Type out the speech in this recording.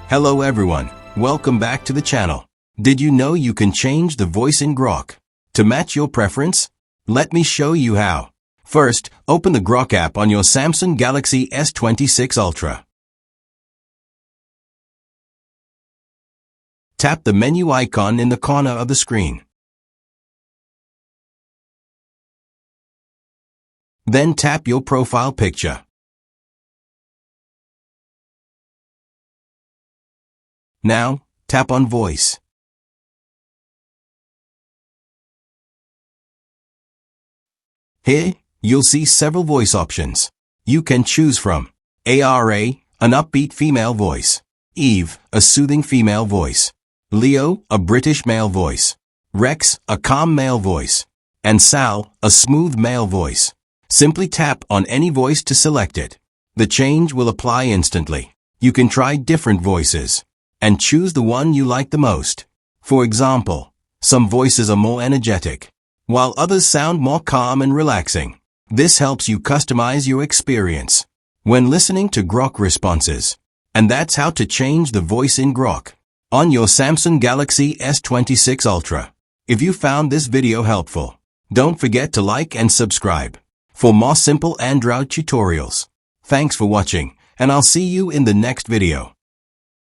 Hello everyone, welcome back to the channel. Did you know you can change the voice in Grok to match your preference? Let me show you how. First, open the Grok app on your Samsung Galaxy S26 Ultra. Tap the menu icon in the corner of the screen. Then tap your profile picture. Now, tap on Voice. Here, you'll see several voice options. You can choose from ARA, an upbeat female voice; Eve, a soothing female voice; Leo, a British male voice; Rex, a calm male voice; and Sal, a smooth male voice. Simply tap on any voice to select it. The change will apply instantly. You can try different voices and choose the one you like the most. For example, some voices are more energetic, while others sound more calm and relaxing. This helps you customize your experience when listening to Grok responses. And that's how to change the voice in Grok on your Samsung Galaxy S26 Ultra. If you found this video helpful, don't forget to like and subscribe for more simple Android tutorials. Thanks for watching, and I'll see you in the next video.